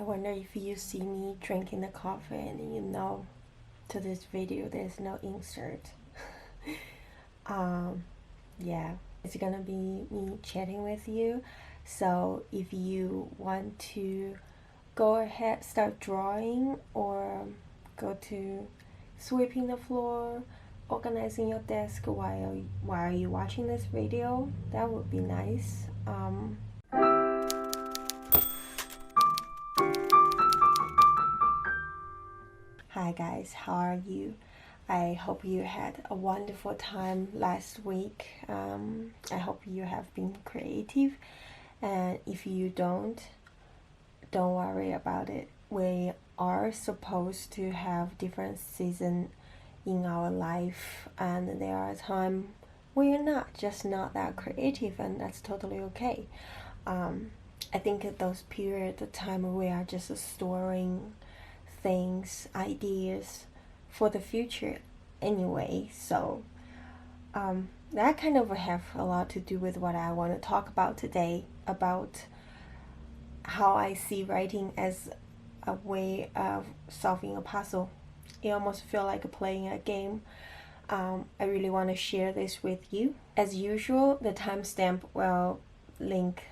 I wonder if you see me drinking the coffee and you know to this video there's no insert. Yeah, it's gonna be me chatting with you. So if you want to go ahead, start drawing, or go to sweeping the floor, organizing your desk while you're watching this video, that would be nice. Hi guys, how are you? I hope you had a wonderful time last week. I hope you have been creative, and if you don't worry about it. We are supposed to have different seasons in our life, and there are times we're not that creative, and that's totally okay. I think at those periods of time we are just storing things, ideas for the future anyway. So that kind of have a lot to do with what I want to talk about today, about how I see writing as a way of solving a puzzle. It almost feels like playing a game. I really want to share this with you. As usual, the timestamp will link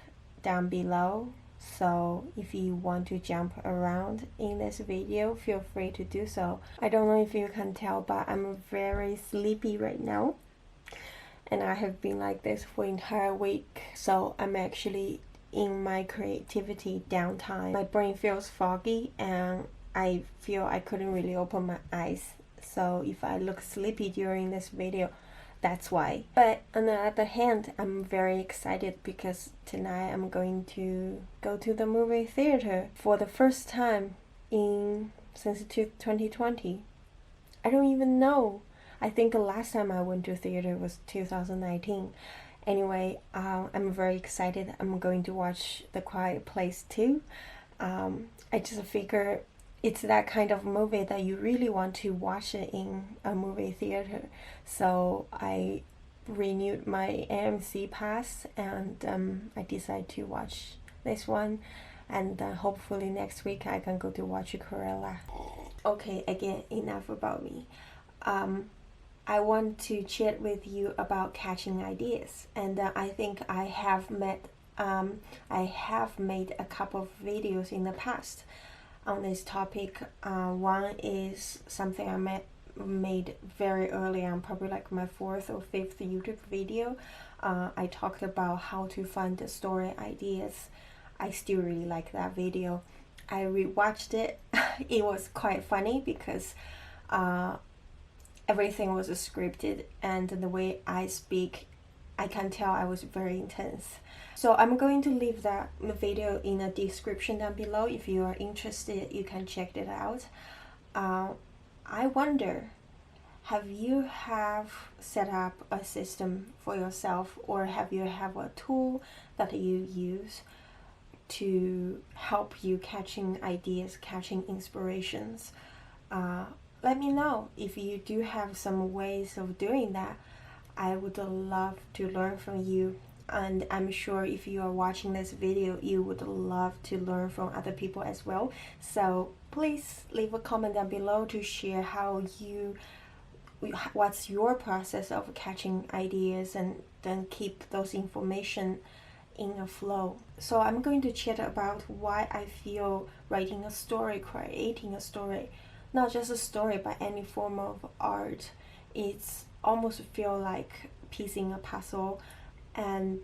down below, so if you want to jump around in this video, feel free to do so. I don't know if you can tell, but I'm very sleepy right now, and I have been like this for the entire week, so I'm actually in my creativity downtime. My brain feels foggy and I feel I couldn't really open my eyes, so if I look sleepy during this video, that's why. But on the other hand, I'm very excited because tonight I'm going to go to the movie theater for the first time since 2020. I don't even know. I think the last time I went to theater was 2019. Anyway, I'm very excited. I'm going to watch The Quiet Place too. I just figure it's that kind of movie that you really want to watch it in a movie theater. So I renewed my AMC pass, and I decided to watch this one, and hopefully next week I can go to watch Cruella. Okay, again, enough about me. I want to chat with you about catching ideas, and I think I have made a couple of videos in the past on this topic. One is something I made very early on, probably like my 4th or 5th YouTube video. I talked about how to find the story ideas. I still really like that video. I rewatched it. It was quite funny because everything was scripted, and the way I speak, I can tell I was very intense. So I'm going to leave that video in the description down below. If you are interested, you can check it out. I wonder, have you set up a system for yourself, or have you have a tool that you use to help you catching ideas, catching inspirations? Let me know if you do have some ways of doing that. I would love to learn from you, and I'm sure if you are watching this video, you would love to learn from other people as well. So please leave a comment down below to share what's your process of catching ideas, and then keep those information in a flow. So I'm going to chat about why I feel writing a story, creating a story, not just a story but any form of art, it's almost feel like piecing a puzzle, and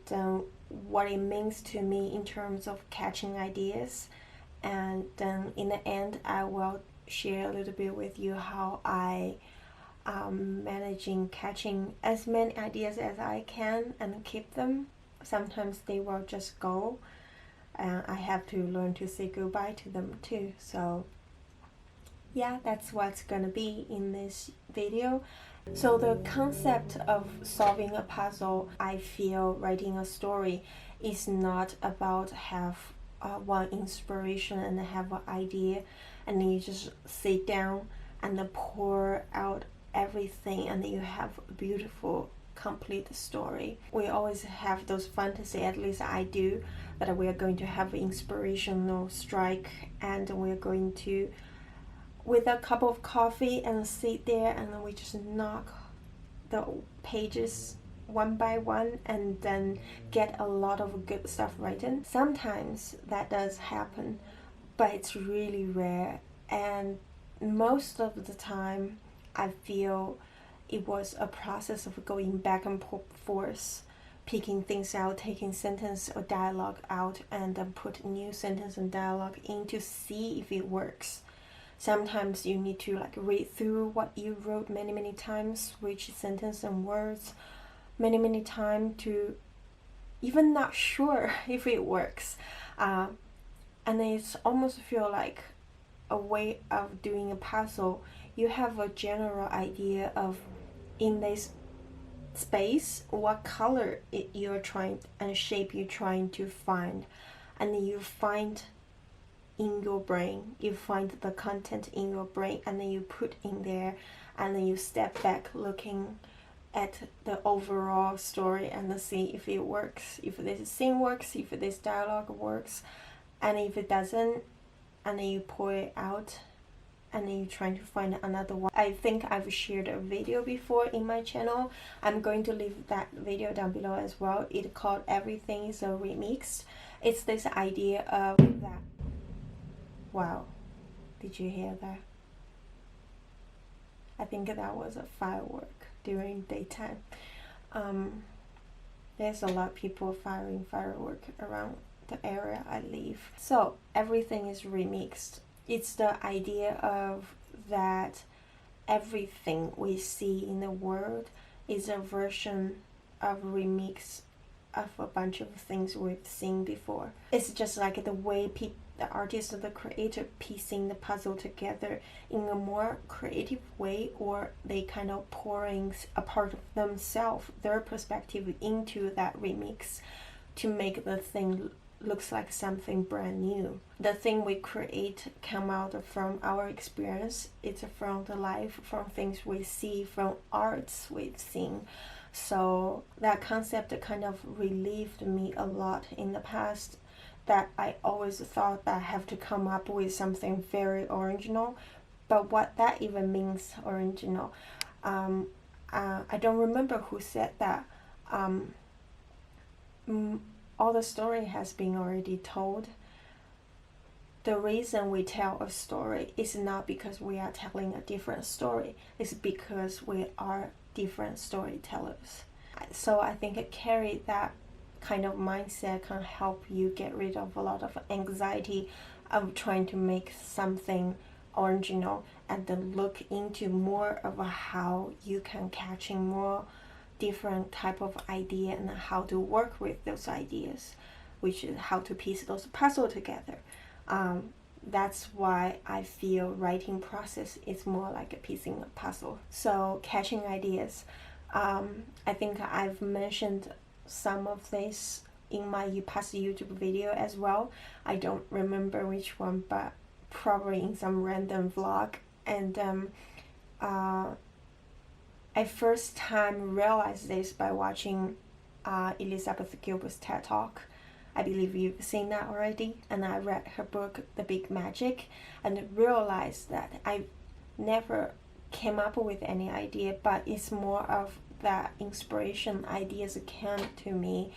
what it means to me in terms of catching ideas. And then in the end, I will share a little bit with you how I managing catching as many ideas as I can and keep them. Sometimes they will just go, and I have to learn to say goodbye to them too. So yeah, that's what's gonna be in this video. So the concept of solving a puzzle, I feel writing a story is not about have one inspiration and have an idea, and then you just sit down and then pour out everything, and then you have a beautiful complete the story. We always have those fantasy, at least I do, that we are going to have inspirational strike, and we're going to, with a cup of coffee, and sit there and then we just knock the pages one by one and then get a lot of good stuff written. Sometimes that does happen, but it's really rare, and most of the time I feel it was a process of going back and forth, picking things out, taking sentence or dialogue out, and then put new sentence and dialogue in to see if it works. Sometimes you need to like read through what you wrote many times, switch sentence and words many times to even not sure if it works. And it's almost feel like a way of doing a puzzle. You have a general idea of, in this space, what color you're trying and shape you're trying to find, and then you find in your brain, you find the content in your brain, and then you put in there, and then you step back looking at the overall story and then see if it works, if this scene works, if this dialogue works, and if it doesn't, and then you pull it out, and then you're trying to find another one. I think I've shared a video before in my channel. I'm going to leave that video down below as well. It's called Everything is a Remix. It's this idea of that. Wow, did you hear that? I think that was a firework during daytime. There's a lot of people firing fireworks around the area I live. So everything is remixed. It's the idea of that everything we see in the world is a version of remix of a bunch of things we've seen before. It's just like the way the artist or the creator piecing the puzzle together in a more creative way, or they kind of pouring a part of themselves, their perspective into that remix to make the thing looks like something brand new. The thing we create come out from our experience. It's from the life, from things we see, from arts we've seen. So that concept kind of relieved me a lot in the past, that I always thought that I have to come up with something very original. But what that even means, original, I don't remember who said that. All the story has been already told. The reason we tell a story is not because we are telling a different story. It's because we are different storytellers. So I think carry that kind of mindset can help you get rid of a lot of anxiety of trying to make something original, and then look into more of how you can catch in more different type of idea and how to work with those ideas, which is how to piece those puzzle together. That's why I feel writing process is more like a piecing a puzzle. So catching ideas, I think I've mentioned some of this in my past YouTube video as well. I don't remember which one, but probably in some random vlog. And I first time realized this by watching Elizabeth Gilbert's TED Talk. I believe you've seen that already. And I read her book, The Big Magic, and realized that I never came up with any idea, but it's more of that inspiration, ideas came to me,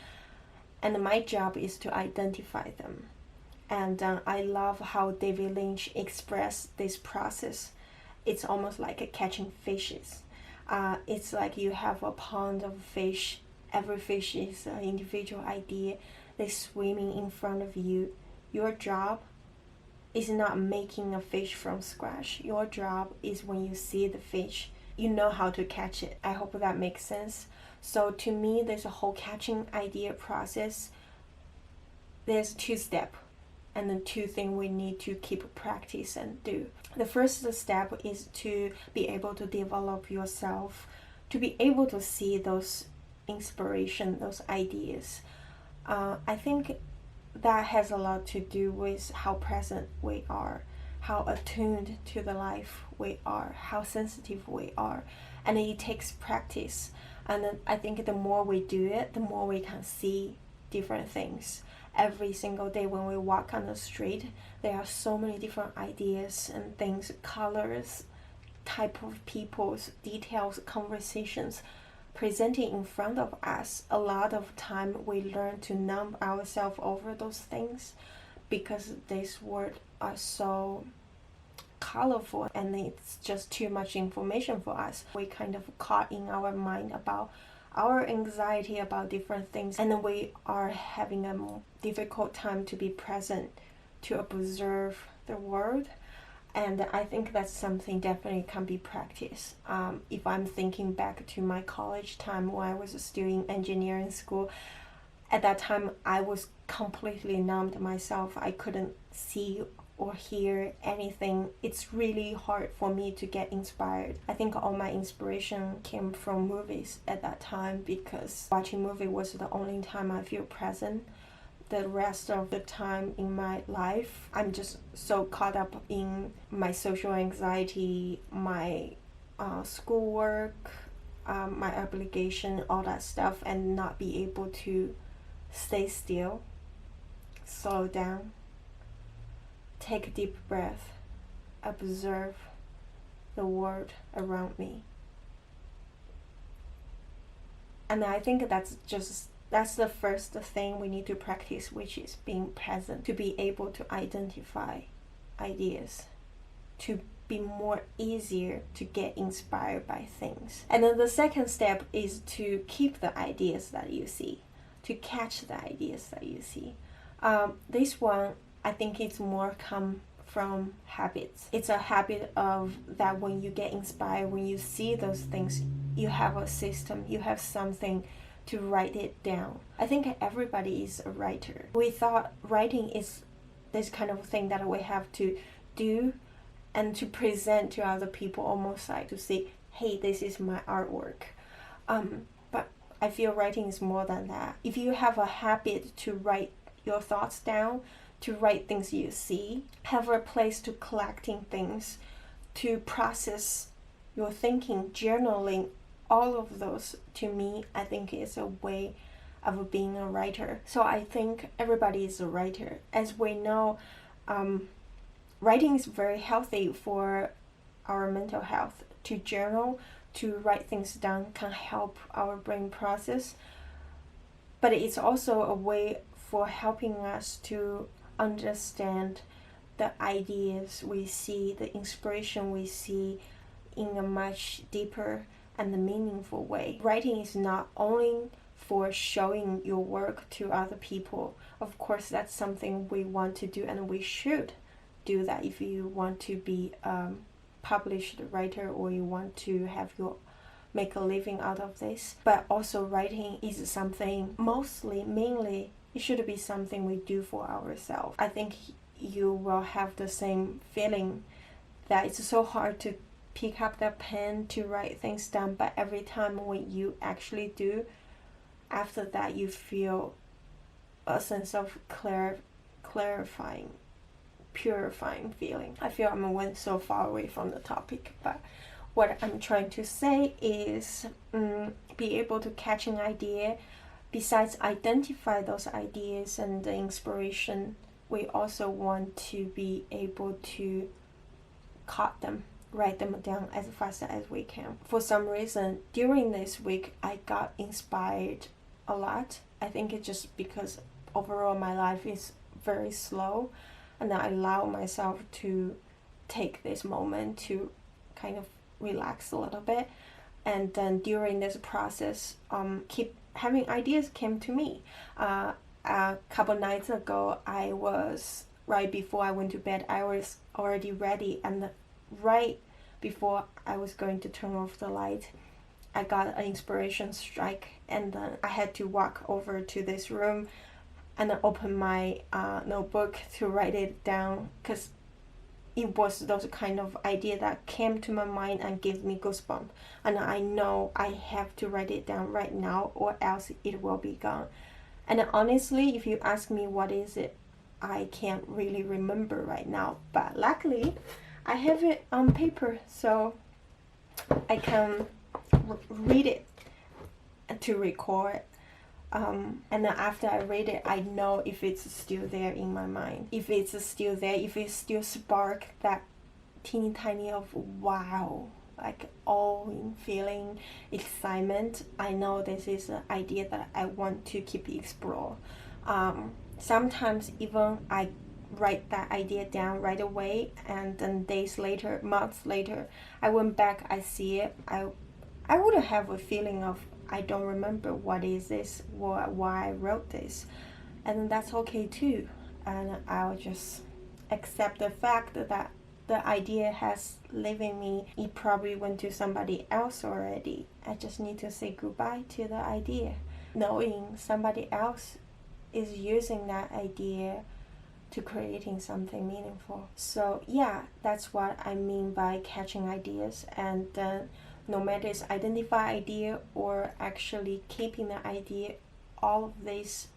and my job is to identify them. And I love how David Lynch expressed this process. It's almost like catching fishes. It's like you have a pond of fish. Every fish is an individual idea. They're swimming in front of you. Your job is not making a fish from scratch. Your job is when you see the fish, you know how to catch it. I hope that makes sense. So to me, there's a whole catching idea process. There's 2 steps, and the 2 things we need to keep practice and do. The first step is to be able to develop yourself, to be able to see those inspiration, those ideas. I think that has a lot to do with how present we are, how attuned to the life we are, how sensitive we are, and it takes practice. And then I think the more we do it, the more we can see different things. Every single day when we walk on the street, there are so many different ideas and things, colors, type of people's details, conversations presenting in front of us. A lot of time we learn to numb ourselves over those things because these words are so colorful and it's just too much information for us. We kind of caught in our mind about our anxiety about different things, and then we are having a more difficult time to be present, to observe the world. And I think that's something definitely can be practiced. If I'm thinking back to my college time when I was still in engineering school, at that time I was completely numbed myself. I couldn't see or hear anything. It's really hard for me to get inspired. I think all my inspiration came from movies at that time, because watching movie was the only time I feel present. The rest of the time in my life, I'm just so caught up in my social anxiety, my schoolwork, my obligation, all that stuff, and not be able to stay still, slow down, take a deep breath, observe the world around me. And I think that's the first thing we need to practice, which is being present, to be able to identify ideas, to be more easier to get inspired by things. And then the second step is to keep the ideas that you see, to catch the ideas that you see. This one, I think it's more come from habits. It's a habit of that when you get inspired, when you see those things, you have a system, you have something to write it down. I think everybody is a writer. We thought writing is this kind of thing that we have to do and to present to other people, almost like to say, hey, this is my artwork. But I feel writing is more than that. If you have a habit to write your thoughts down, to write things you see, have a place to collecting things, to process your thinking, journaling, all of those, to me, I think is a way of being a writer. So I think everybody is a writer. As we know, writing is very healthy for our mental health. To journal, to write things down can help our brain process. But it's also a way for helping us to understand the ideas we see, the inspiration we see in a much deeper and a meaningful way. Writing is not only for showing your work to other people. Of course, that's something we want to do, and we should do that if you want to be a published writer or you want to have make a living out of this. But also writing is something mainly it should be something we do for ourselves. I think you will have the same feeling that it's so hard to pick up the pen to write things down, but every time when you actually do, after that you feel a sense of clarifying, purifying feeling. I feel I went so far away from the topic, but what I'm trying to say is be able to catch an idea. Besides identify those ideas and the inspiration, we also want to be able to catch them, write them down as fast as we can. For some reason, during this week, I got inspired a lot. I think it's just because overall my life is very slow, and I allow myself to take this moment to kind of relax a little bit. And then during this process, keep having ideas came to me. A couple nights ago, I was, right before I went to bed, I was already ready, and right before I was going to turn off the light, I got an inspiration strike, and then I had to walk over to this room and then open my notebook to write it down, because it was those kind of idea that came to my mind and gave me goosebumps. And I know I have to write it down right now or else it will be gone. And honestly, if you ask me what is it, I can't really remember right now. But luckily, I have it on paper, so I can read it to record. And then after I read it, I know if it's still there in my mind. If it's still there, if it still spark that teeny tiny of wow, like all in feeling, excitement, I know this is an idea that I want to keep explore. Sometimes even I write that idea down right away, and then days later, months later, I went back, I see it, I would have a feeling of I don't remember what is this, why I wrote this, and that's okay too. And I'll just accept the fact that the idea has lived in me. It probably went to somebody else already. I just need to say goodbye to the idea, knowing somebody else is using that idea to creating something meaningful. So yeah, that's what I mean by catching ideas. And no matter it's identify idea or actually keeping the idea, all of this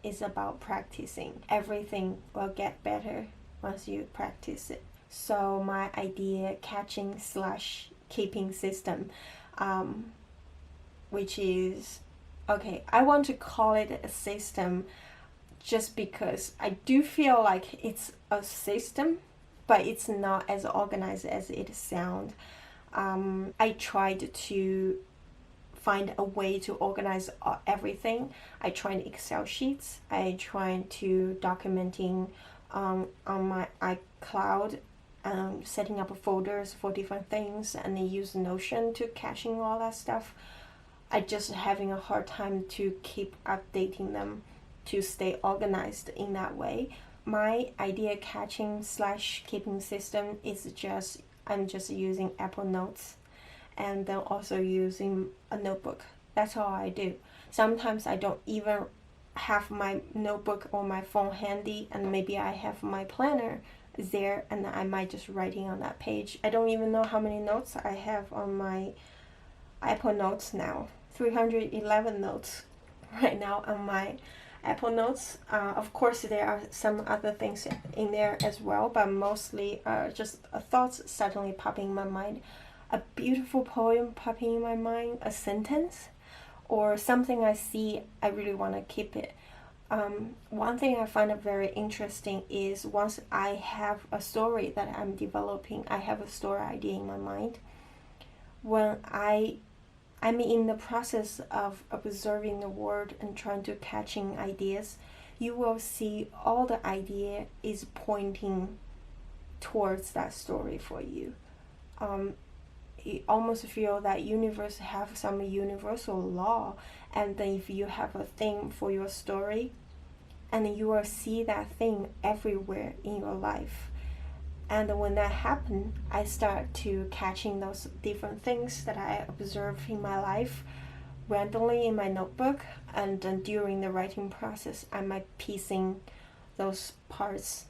is about practicing. Everything will get better once you practice it. So my idea catching / keeping system, which is, okay, I want to call it a system just because I do feel like it's a system, but it's not as organized as it sounds. I tried to find a way to organize everything. I tried Excel sheets. I tried to documenting on my iCloud, setting up folders for different things, and then use Notion to caching all that stuff. I just having a hard time to keep updating them to stay organized in that way. My idea catching / keeping system is just, I'm just using Apple Notes, and then also using a notebook. That's all I do. Sometimes I don't even have my notebook or my phone handy, and maybe I have my planner there, and I might just writing on that page. I don't even know how many notes I have on my Apple Notes now. 311 notes right now on my Apple Notes. Of course, there are some other things in there as well, but mostly just thoughts suddenly popping in my mind. A beautiful poem popping in my mind, a sentence, or something I see, I really want to keep it. One thing I find very interesting is once I have a story that I'm developing, I have a story idea in my mind. When I'm in the process of observing the world and trying to catching ideas, you will see all the idea is pointing towards that story for you. You almost feel that universe have some universal law, and then if you have a thing for your story, and you will see that thing everywhere in your life. And when that happens, I start to catching those different things that I observe in my life randomly in my notebook, and then during the writing process, I might piecing those parts,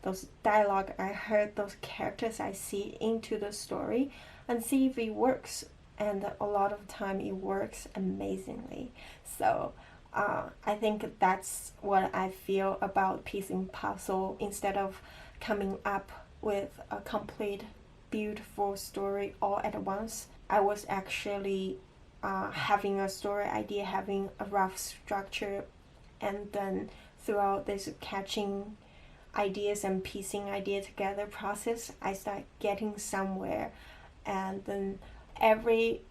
those dialogue I heard, those characters I see into the story, and see if it works. And a lot of time it works amazingly. So I think that's what I feel about piecing puzzle. Instead of coming up with a complete beautiful story all at once, I was actually having a story idea, having a rough structure, and then throughout this catching ideas and piecing idea together process, I start getting somewhere. And then every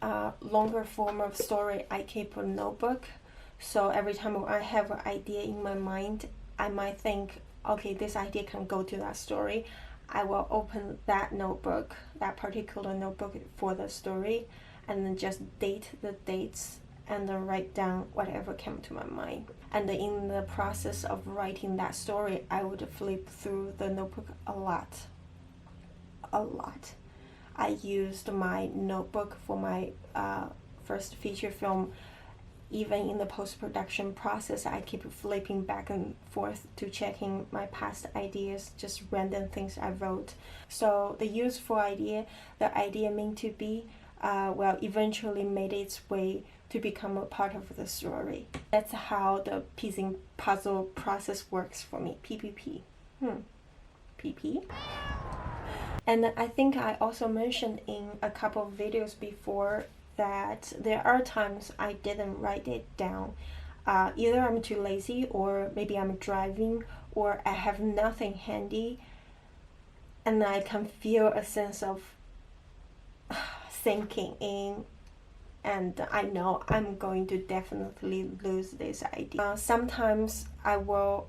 longer form of story, I keep a notebook. So every time I have an idea in my mind, I might think, okay, this idea can go to that story. I will open that notebook, that particular notebook for the story, and then just date the dates and then write down whatever came to my mind. And in the process of writing that story, I would flip through the notebook a lot. I used my notebook for my first feature film. Even in the post-production process, I keep flipping back and forth to checking my past ideas, just random things I wrote. So the useful idea, the idea meant to be, eventually made its way to become a part of the story. That's how the piecing puzzle process works for me. PPP. PP. And I think I also mentioned in a couple of videos before, that there are times I didn't write it down. Either I'm too lazy, or maybe I'm driving, or I have nothing handy, and I can feel a sense of sinking in, and I know I'm going to definitely lose this idea. Sometimes I will,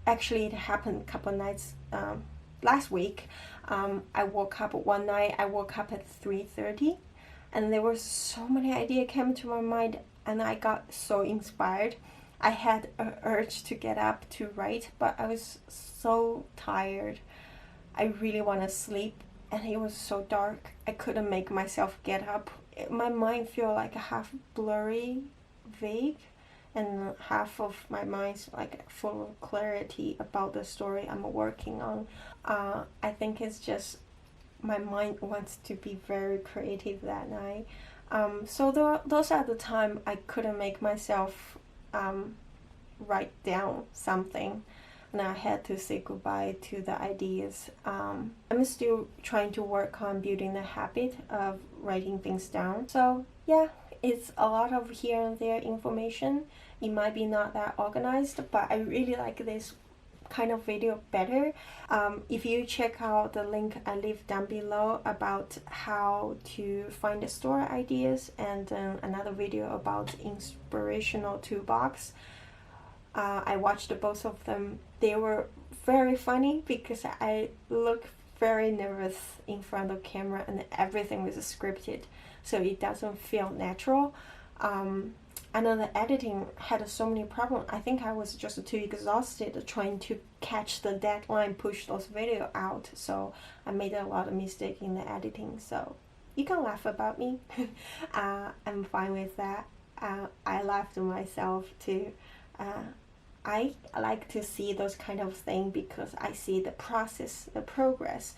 actually it happened a couple nights last week. I woke up one night, I woke up at 3:30, and there were so many ideas came to my mind, and I got so inspired. I had an urge to get up to write, but I was so tired. I really want to sleep, and it was so dark. I couldn't make myself get up. My mind felt like half blurry, vague, and half of my mind's like full of clarity about the story I'm working on. I think it's just my mind wants to be very creative that night. So those are the time I couldn't make myself write down something, and I had to say goodbye to the ideas. I'm still trying to work on building the habit of writing things down. So yeah, it's a lot of here and there information. It might be not that organized, but I really like this kind of video better. If you check out the link I leave down below about how to find the store ideas, and another video about inspirational toolbox, I watched both of them. They were very funny because I look very nervous in front of camera, and everything was scripted, so it doesn't feel natural. And then the editing had so many problems. I think I was just too exhausted trying to catch the deadline, push those videos out. So I made a lot of mistakes in the editing. So you can laugh about me. I'm fine with that. I laughed at myself too. I like to see those kind of things because I see the process, the progress,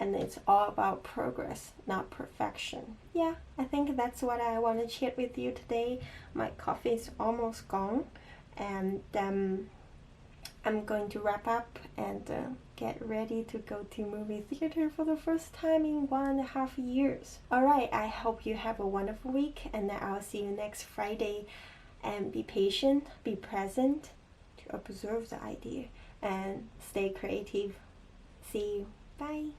and it's all about progress, not perfection. Yeah, I think that's what I want to share with you today. My coffee is almost gone, and I'm going to wrap up and get ready to go to movie theater for the first time in 1.5 years. Alright, I hope you have a wonderful week, and I'll see you next Friday. And be patient, be present, to observe the idea, and stay creative. See you. Bye.